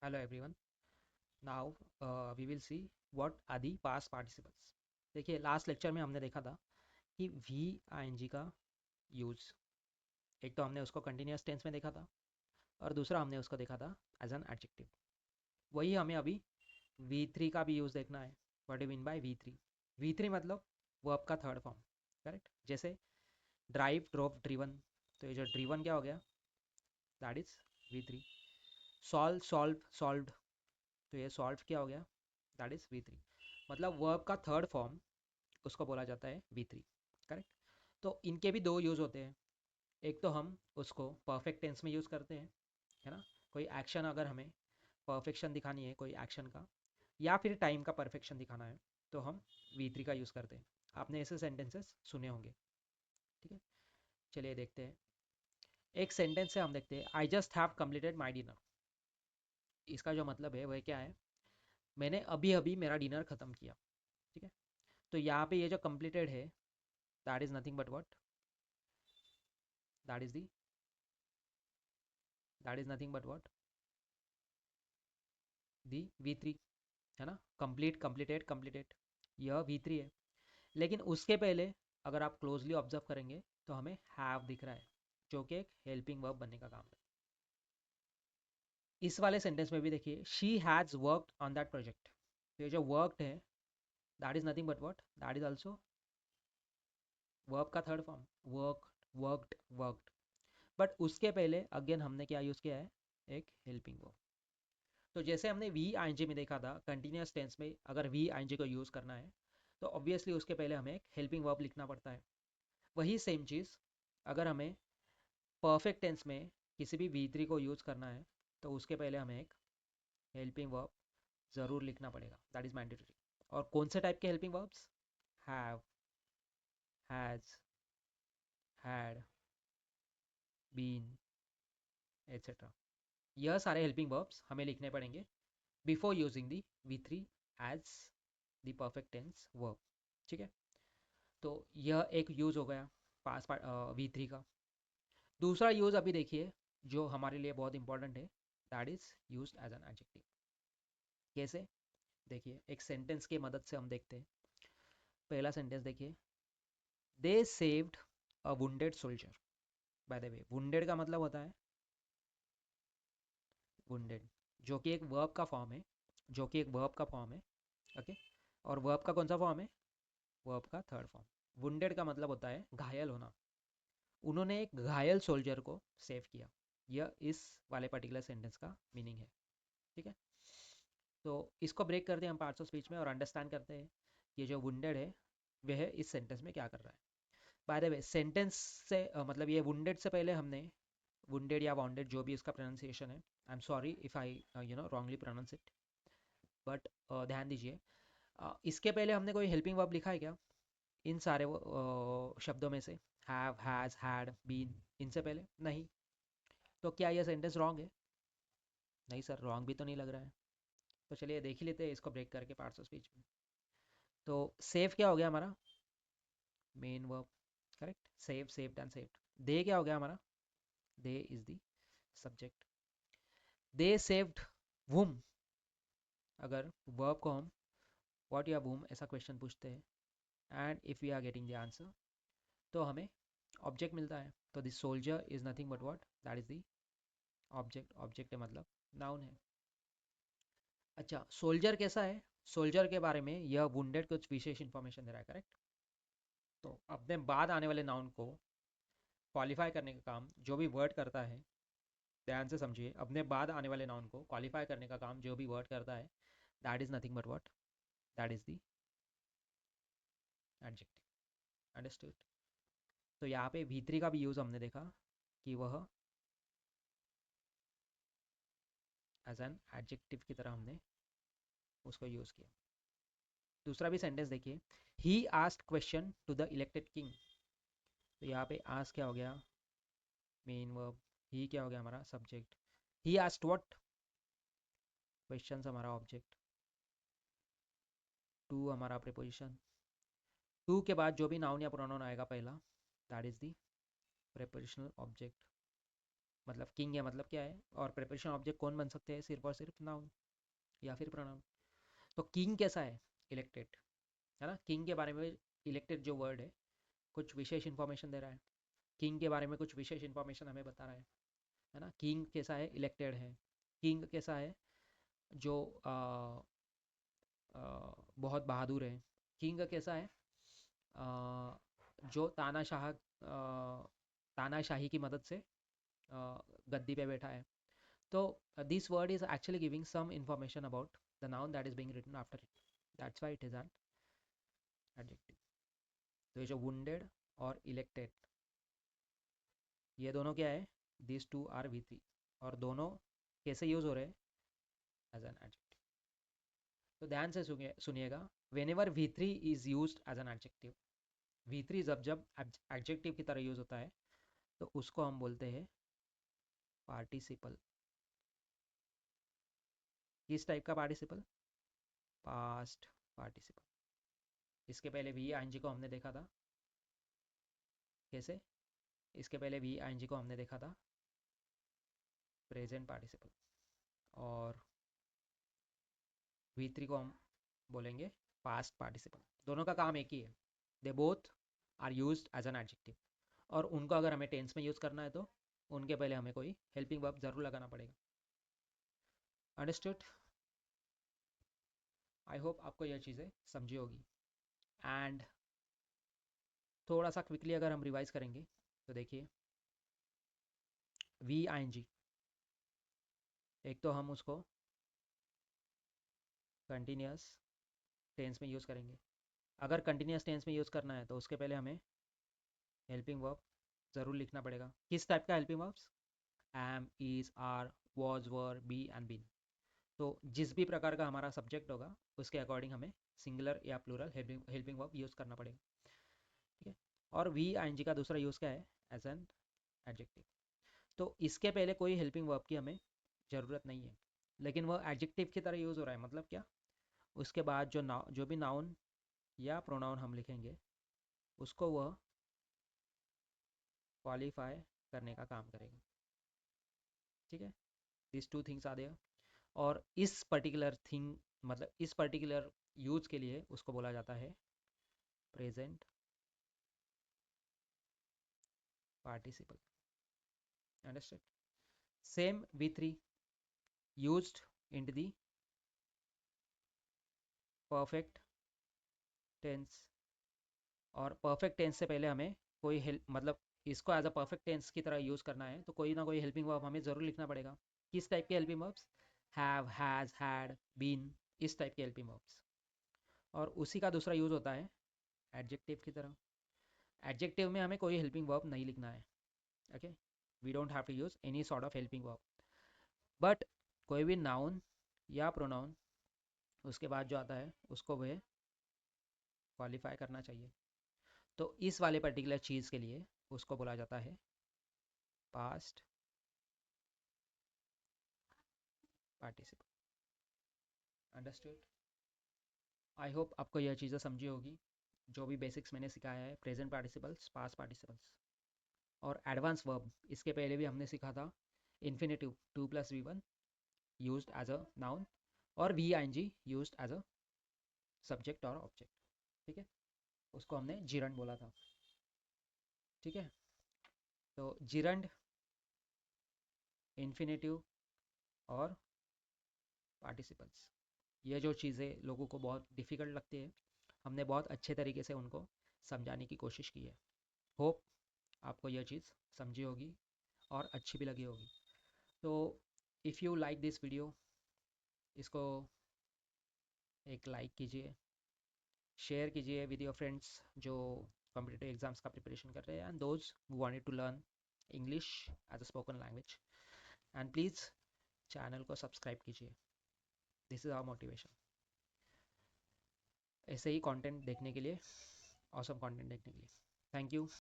Hello everyone. Now we will see what are the past participles. देखिए last lecture में हमने देखा था कि वी आईएनजी का यूज, एक तो हमने उसको कंटिन्यूस टेंस में देखा था और दूसरा हमने उसको देखा था एज एन एडजेक्टिव। वही हमें अभी V3 का भी यूज देखना है। What do mean by V3? V3 मतलब वर्ब का थर्ड फॉर्म, करेक्ट? जैसे ड्राइव, ड्रॉप, ड्रिवन, तो ये जो ड्रिवन क्या हो गया, that is V3। Solve, solve, solved, तो ये सॉल्व क्या हो गया, दैट इज V3। मतलब वर्ब का थर्ड फॉर्म उसको बोला जाता है V3, करेक्ट? तो इनके भी दो यूज़ होते हैं। एक तो हम उसको परफेक्ट टेंस में यूज़ करते हैं, है ना? कोई एक्शन अगर हमें परफेक्शन दिखानी है कोई एक्शन का, या फिर टाइम का परफेक्शन दिखाना है, तो हम V3 का यूज़ करते हैं। आपने ऐसे सेंटेंसेस सुने होंगे, ठीक है? चलिए देखते हैं। एक सेंटेंस से हम देखते हैं, I just have completed my dinner. इसका जो मतलब है वह क्या है, मैंने अभी अभी मेरा डिनर ख़त्म किया, ठीक है? तो यहाँ पे ये जो कंप्लीटेड है, that is nothing but what, that is the that is nothing but what, the V3, है ना? कंप्लीट, कंप्लीटेड, कंप्लीटेड, यह V3 है। लेकिन उसके पहले अगर आप क्लोजली ऑब्जर्व करेंगे तो हमें हैव दिख रहा है, जो कि एक हेल्पिंग वर्ब बनने का काम है। इस वाले सेंटेंस में भी देखिए, she has worked on that project. तो ये जो वर्कड है, that is nothing but what, that is also verb का third form, work, worked, worked. But उसके पहले अगेन हमने क्या यूज़ किया है, एक हेल्पिंग वर्ब। तो जैसे हमने वी आईएनजी में देखा था, कंटिन्यूस टेंस में अगर वी आईएनजी को यूज़ करना है तो ऑब्वियसली उसके पहले हमें एक हेल्पिंग वर्ब लिखना पड़ता है। वही सेम चीज़ अगर हमें परफेक्ट टेंस में किसी भी V3 को यूज़ करना है तो उसके पहले हमें एक हेल्पिंग वर्ब ज़रूर लिखना पड़ेगा, दैट इज़ मैंडेटरी। और कौन से टाइप के helping verbs? Have, has, had, been, etcetera. यह सारे हेल्पिंग वर्ब्स हमें लिखने पड़ेंगे before using the V3 as the perfect tense verb, ठीक है? तो यह एक यूज़ हो गया पास V3 का। दूसरा यूज़ अभी देखिए जो हमारे लिए बहुत इंपॉर्टेंट है, that is use as an adjective. कैसे? देखिए एक सेंटेंस की मदद से हम देखते हैं। पहला सेंटेंस देखिए, they saved a wounded soldier. By the way, wounded का मतलब होता है वुंडेड, जो कि एक वर्ब का फॉर्म है, जो कि एक वर्ब का फॉर्म है, ओके? और वर्ब का कौन सा फॉर्म है? वर्ब का थर्ड फॉर्म। वुंडेड का मतलब होता है घायल होना। उन्होंने एक घायल सोल्जर को सेव किया। यह इस वाले पर्टिकुलर सेंटेंस का मीनिंग है, ठीक है? तो इसको ब्रेक करते हैं हम पार्ट्स ऑफ स्पीच में और अंडरस्टैंड करते हैं ये जो वुंडेड है वह इस सेंटेंस में क्या कर रहा है। बाय द वे, सेंटेंस से मतलब ये वुंडेड से पहले हमने वुंडेड या वाउंडेड जो भी इसका प्रोनाउंसिएशन है, I am sorry if I wrongly pronounce it, but ध्यान दीजिए, इसके पहले हमने कोई हेल्पिंग वर्ब लिखा है क्या इन सारे शब्दों में से? हैव, हैज़, हैड, बीन, इनसे पहले नहीं। तो क्या यह सेंटेंस रॉन्ग है? नहीं सर, रॉन्ग भी तो नहीं लग रहा है। तो चलिए देख ही लेते हैं इसको ब्रेक करके पार्ट्स ऑफ स्पीच में। तो सेव क्या हो गया हमारा? Main verb, correct? Save, saved and saved. They क्या हो गया हमारा? They is the subject. They saved whom. अगर वर्ब को हम व्हाट या वुम ऐसा क्वेश्चन पूछते हैं and if we are getting the answer, तो हमें ऑब्जेक्ट मिलता है। तो this soldier is nothing but what, that is the object. Object है मतलब नाउन है। अच्छा, सोल्जर कैसा है? सोल्जर के बारे में यह वुंडेड कुछ विशेष इंफॉर्मेशन दे रहा है, करेक्ट? तो अपने बाद आने वाले नाउन को क्वालिफाई करने का काम जो भी वर्ड करता है, ध्यान से समझिए, अपने बाद आने वाले नाउन को क्वालिफाई करने का काम जो भी वर्ड करता है, that is nothing but what, that is the adjective. Understood? तो यहाँ पे V3 का भी यूज़ हमने देखा कि वह एज एन एडजेक्टिव की तरह हमने उसको यूज़ किया। दूसरा भी सेंटेंस देखिए, he asked question to the elected king. तो यहाँ पे आस्क क्या हो गया? Main verb. ही क्या हो गया हमारा? Subject. He asked what? Question हमारा ऑब्जेक्ट। टू हमारा प्रीपोजिशन। टू के बाद जो भी नाउन या प्रोनाउन आएगा पहला, that is the prepositional object. मतलब किंग है मतलब क्या है, और प्रिपरेशन ऑब्जेक्ट कौन बन सकते हैं, सिर्फ और सिर्फ नाउन या फिर प्रोनाउन। तो किंग कैसा है, इलेक्टेड, है ना। किंग के बारे में, इलेक्टेड जो वर्ड है कुछ विशेष इन्फॉर्मेशन दे रहा है, किंग के बारे में कुछ विशेष इन्फॉर्मेशन हमें बता रहा है ना। किंग कैसा है, इलेक्टेड है। किंग कैसा है, जो बहुत बहादुर है। किंग कैसा है, जो तानाशाही की मदद से गद्दी पे बैठा है। तो this word is actually giving some information about the noun that is being written after it, that's why it is an adjective. तो ये जो वुंडेड और इलेक्टेड, ये दोनों क्या है, दिस टू आर V3, और दोनों कैसे यूज हो रहे हैं, एज एन एडजेक्टिव। तो ध्यान से सुनिएगा, whenever V3 is use as an adjective, V3 जब एडजेक्टिव की तरह यूज होता है तो उसको हम बोलते हैं पार्टिसिपल। किस टाइप का पार्टिसिपल, पास्ट पार्टिसिपल। इसके पहले V को हमने देखा था कैसे, इसके पहले V को हमने देखा था प्रेजेंट पार्टिसिपल, और V3 को हम बोलेंगे पास्ट पार्टिसिपल। दोनों का काम एक ही है, they both are used as an adjective, और उनको अगर हमें टेंस में यूज़ करना है तो उनके पहले हमें कोई हेल्पिंग वर्ब ज़रूर लगाना पड़ेगा। अंडरस्टूड। आई होप आपको यह चीज़ें समझी होगी। एंड थोड़ा सा क्विकली अगर हम रिवाइज करेंगे तो देखिए, V एक तो हम उसको कंटिन्यूस टेंस में यूज़ करेंगे। अगर कंटिन्यूस टेंस में यूज़ करना है तो उसके पहले हमें हेल्पिंग वर्ब ज़रूर लिखना पड़ेगा। किस टाइप का helping verbs, am, is, are, was, were, be and been. तो जिस भी प्रकार का हमारा सब्जेक्ट होगा उसके अकॉर्डिंग हमें सिंगुलर या प्लूरल हेल्पिंग वर्ब यूज़ करना पड़ेगा, ठीक है। और V का दूसरा यूज़ क्या है, एज एन एडजेक्टिव। तो इसके पहले कोई हेल्पिंग वर्ब की हमें ज़रूरत नहीं है, लेकिन वह एडजेक्टिव की तरह यूज़ हो रहा है। मतलब क्या, उसके बाद जो भी नाउन या प्रोनाउन हम लिखेंगे उसको वह क्वालिफाई करने का काम करेगा, ठीक है। This two things are there, और इस पर्टिकुलर थिंग, मतलब इस पर्टिकुलर यूज के लिए उसको बोला जाता है present participle. Understood. Same V3 used in the perfect tense, और परफेक्ट टेंस से पहले हमें कोई हेल्प, मतलब इसको एज अ परफेक्ट टेंस की तरह यूज़ करना है तो कोई ना कोई हेल्पिंग वर्ब हमें ज़रूर लिखना पड़ेगा। किस टाइप के helping verbs, have, has, had, been, इस टाइप के हेल्पिंग वर्ब्स। और उसी का दूसरा यूज़ होता है एडजेक्टिव की तरह। एडजेक्टिव में हमें कोई हेल्पिंग वर्ब नहीं लिखना है, okay, we don't have to use any sort of helping verb. But कोई भी नाउन या प्रोनाउन उसके बाद जो आता है उसको वह क्वालिफाई करना चाहिए। तो इस वाले पर्टिकुलर चीज़ के लिए उसको बोला जाता है past participle. Understood. I hope आपको यह चीज़ें समझी होगी, जो भी बेसिक्स मैंने सिखाया है, प्रेजेंट पार्टिसिपल्स, पास्ट पार्टिसिपल्स और एडवांस वर्ब। इसके पहले भी हमने सीखा था infinitive 2+V1 used as a noun, और V used as a subject और ऑब्जेक्ट, ठीक है। उसको हमने जिरंड बोला था, ठीक है। तो जिरंड, इन्फिनेटिव और पार्टिसिपल्स, ये जो चीज़ें लोगों को बहुत डिफ़िकल्ट लगती है, हमने बहुत अच्छे तरीके से उनको समझाने की कोशिश की है। होप आपको यह चीज़ समझी होगी और अच्छी भी लगी होगी। तो if you like this video, इसको एक लाइक कीजिए, शेयर कीजिए विद योर फ्रेंड्स जो कॉम्पिटिटिव एग्जाम्स का प्रिपरेशन कर रहे हैं, and those who wanted to learn English as a spoken language. And please channel को सब्सक्राइब कीजिए, दिस इज़ आवर मोटिवेशन। ऐसे ही कंटेंट देखने के लिए, ऑसम कंटेंट देखने के लिए, थैंक यू।